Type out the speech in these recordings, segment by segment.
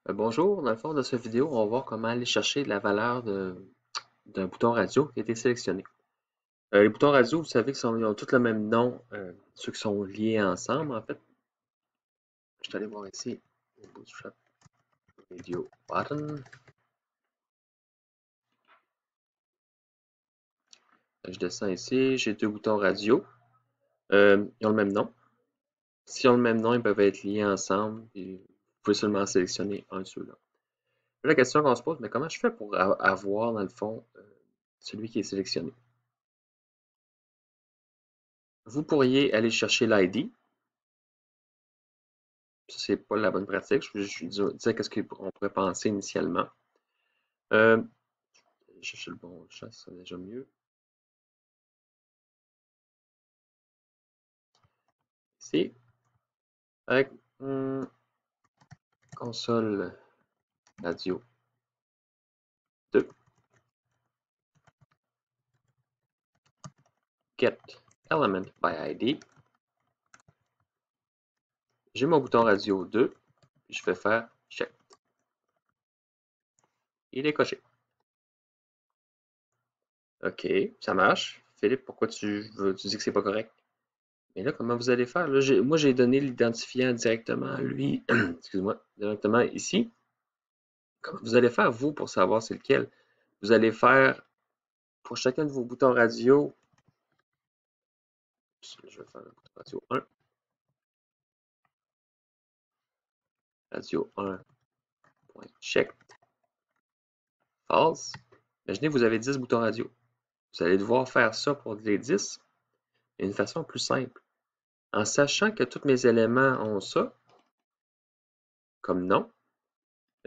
Bonjour, dans le fond de cette vidéo, on va voir comment aller chercher la valeur d'un bouton radio qui a été sélectionné. Les boutons radio, vous savez ils ont tous le même nom, ceux qui sont liés ensemble en fait. Je suis allé voir ici, Bootstrap Radio Button. Je descends ici, j'ai deux boutons radio. Ils ont le même nom. S'ils ont le même nom, ils peuvent être liés ensemble. Et vous pouvez seulement sélectionner un de ceux-là. La question qu'on se pose, mais comment je fais pour avoir dans le fond celui qui est sélectionné? Vous pourriez aller chercher l'ID. Ça, c'est pas la bonne pratique. Je disais qu'est-ce qu'on pourrait penser initialement. Euh, chercher le bon chat, c'est déjà mieux. Ici, avec console radio 2, get element by ID. J'ai mon bouton radio 2, puis je vais faire check. Il est coché. OK, ça marche. Philippe, pourquoi tu dis que c'est pas correct? Mais là, comment vous allez faire? Là, moi, j'ai donné l'identifiant directement à lui. Excuse-moi, directement ici. Comment vous allez faire, vous, pour savoir c'est lequel? Vous allez faire pour chacun de vos boutons radio, je vais faire le bouton radio 1. Radio 1.check. False. Imaginez, vous avez 10 boutons radio. Vous allez devoir faire ça pour les 10 d'une façon plus simple. En sachant que tous mes éléments ont ça, comme nom,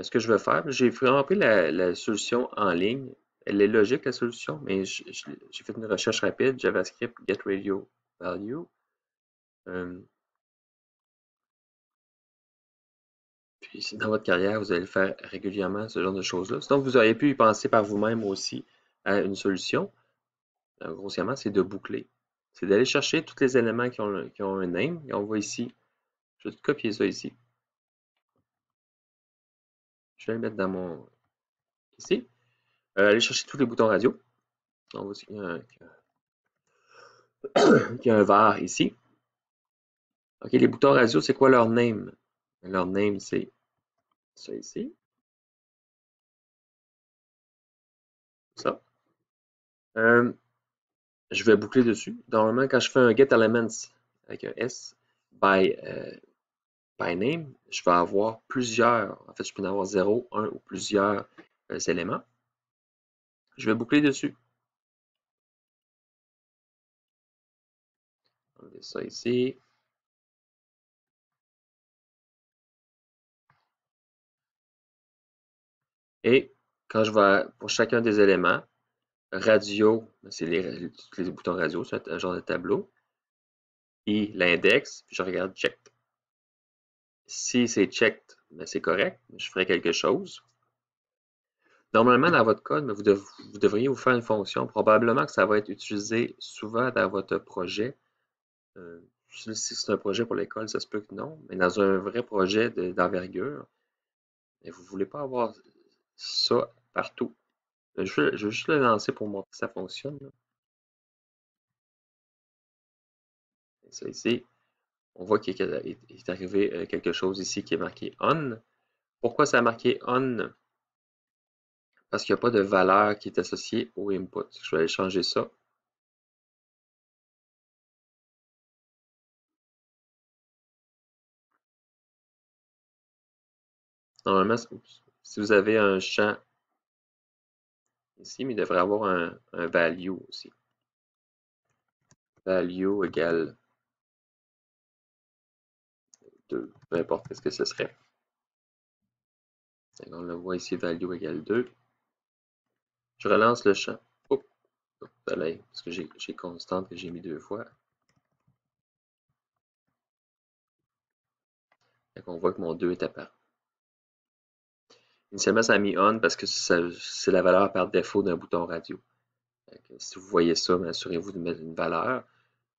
ce que je vais faire, j'ai vraiment pris la solution en ligne. Elle est logique, la solution, mais j'ai fait une recherche rapide, JavaScript, get radio value. Puis dans votre carrière, vous allez le faire régulièrement, ce genre de choses-là. Donc, vous auriez pu y penser par vous-même aussi à une solution. Grossièrement, c'est de boucler. C'est d'aller chercher tous les éléments qui ont un name. Et on va ici, je vais copier ça ici. Je vais le mettre dans mon... ici. Aller chercher tous les boutons radio. On voit qu'il y a un var ici. OK, les boutons radio, c'est quoi leur name? Leur name, c'est ça ici. Ça. Je vais boucler dessus. Normalement, quand je fais un get elements avec un S by name, je vais avoir plusieurs. En fait, je peux en avoir 0, 1 ou plusieurs éléments. Je vais boucler dessus. Enlever ça ici. Et quand je vais, pour chacun des éléments, radio, c'est tous les boutons radio, c'est un genre de tableau. Et l'index, puis je regarde checked. Si c'est checked, ben c'est correct, je ferai quelque chose. Normalement, dans votre code, vous devriez vous faire une fonction. Probablement que ça va être utilisé souvent dans votre projet. Si c'est un projet pour l'école, ça se peut que non. Mais dans un vrai projet d'envergure, vous ne voulez pas avoir ça partout. Je vais juste le lancer pour montrer que ça fonctionne. Et ça ici, on voit qu'il est arrivé quelque chose ici qui est marqué on. Pourquoi ça a marqué on? Parce qu'il n'y a pas de valeur qui est associée au input. Je vais aller changer ça. Normalement, si vous avez un champ ici, mais il devrait avoir un value aussi. Value égale 2, peu importe ce que ce serait. On le voit ici, value égale 2. Je relance le champ. Oups, parce que j'ai constante que j'ai mis 2 fois. On voit que mon 2 est apparu. Initialement, ça a mis on parce que c'est la valeur par défaut d'un bouton radio. Si vous voyez ça, assurez-vous de mettre une valeur.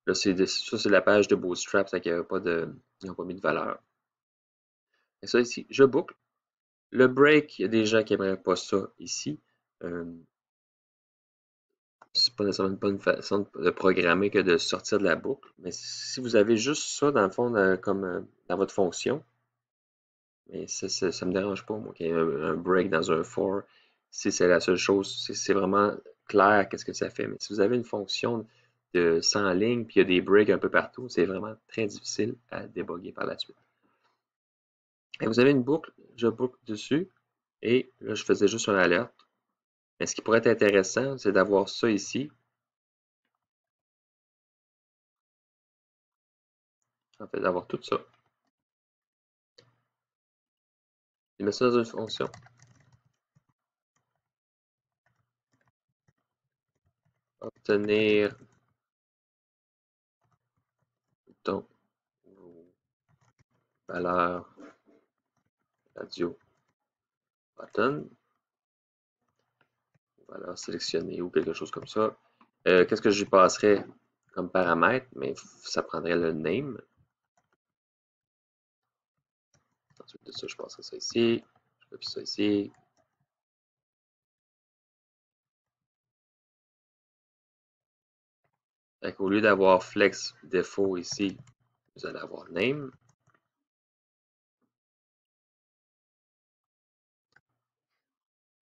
Là, ça, c'est la page de Bootstrap, ça qu'ils n'ont pas mis de valeur. Et ça ici, je boucle. Le break, il y a des gens qui n'aimeraient pas ça ici. C'est pas nécessairement une bonne façon de programmer que de sortir de la boucle. Mais si vous avez juste ça, dans le fond, comme dans votre fonction, mais ça me dérange pas, moi, qu'il y ait un break dans un for. Si c'est la seule chose, c'est vraiment clair qu'est-ce que ça fait. Mais si vous avez une fonction de 100 lignes, puis il y a des breaks un peu partout, c'est vraiment très difficile à débugger par la suite. Et vous avez une boucle, je boucle dessus, et là, je faisais juste un alerte. Mais ce qui pourrait être intéressant, c'est d'avoir ça ici. En fait, d'avoir tout ça. Je mets ça dans une fonction. Obtenir donc vos valeurs radio button, valeurs sélectionnées ou quelque chose comme ça. Qu'est-ce que je lui passerais comme paramètre? Mais ça prendrait le name. Ensuite de ça, je passerai ça ici. Je copie ça ici. Au lieu d'avoir flex défaut ici, vous allez avoir name.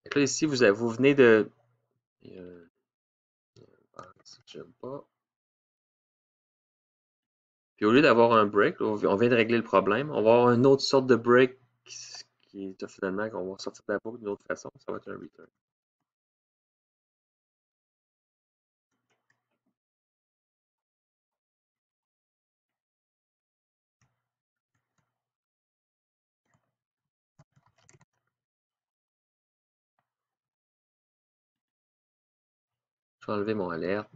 Donc là, ici, vous venez de... j'aime pas. Puis au lieu d'avoir un break, on vient de régler le problème. On va avoir une autre sorte de break qui est finalement qu'on va sortir de la boucle d'une autre façon. Ça va être un return. Je vais enlever mon alerte.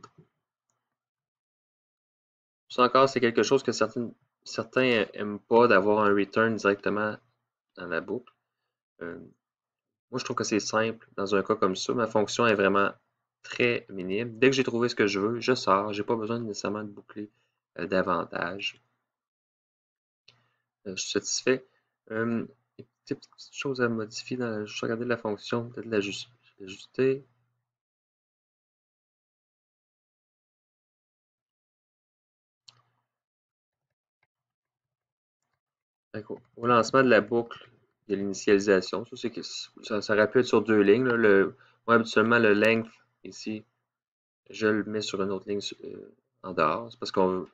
Ça encore, c'est quelque chose que certains n'aiment pas d'avoir un return directement dans la boucle. Moi, je trouve que c'est simple. Dans un cas comme ça, ma fonction est vraiment très minime. Dès que j'ai trouvé ce que je veux, je sors. Je n'ai pas besoin nécessairement de boucler davantage. Je suis satisfait. Des petites choses à modifier. Je vais regarder la fonction, peut-être l'ajuster. Au lancement de la boucle, il y a l'initialisation. Ça aurait pu être sur deux lignes. Là. Moi, habituellement, le length ici, je le mets sur une autre ligne en dehors. C'est parce qu'on veut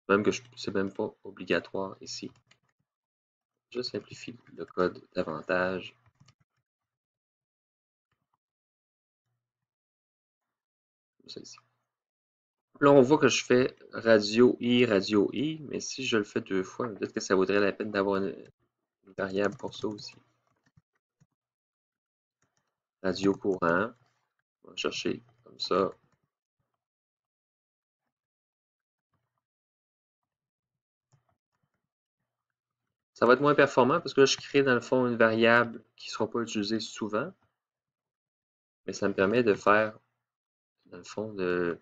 même que c'est même pas obligatoire ici. Je simplifie le code davantage. Ça ici. Là, on voit que je fais radio I, mais si je le fais deux fois, peut-être que ça vaudrait la peine d'avoir une variable pour ça aussi. Radio courant. On va chercher comme ça. Ça va être moins performant parce que là, je crée dans le fond une variable qui ne sera pas utilisée souvent, mais ça me permet de faire, dans le fond, de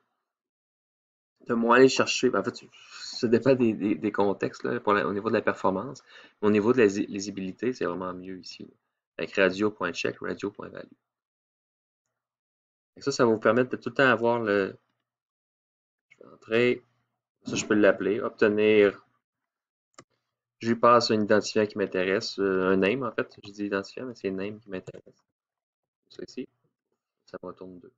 moins aller chercher. En fait, ça dépend des contextes là, au niveau de la performance. Au niveau de la lisibilité, c'est vraiment mieux ici. Là, avec radio.check, radio.value. Ça va vous permettre de tout le temps avoir le. Je vais entrer. Ça, je peux l'appeler. Obtenir. Je lui passe un identifiant qui m'intéresse. Un name, en fait. Je dis identifiant, mais c'est name qui m'intéresse. Ça ici. Ça me retourne 2.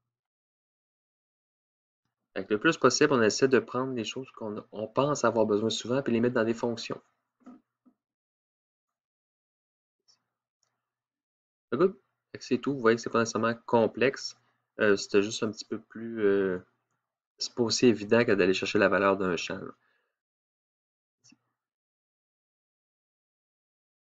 Avec le plus possible, on essaie de prendre des choses qu'on pense avoir besoin souvent et les mettre dans des fonctions. Good. C'est tout. Vous voyez que c'est pas nécessairement complexe. C'était juste un petit peu plus. C'est pas aussi évident que d'aller chercher la valeur d'un champ. Là.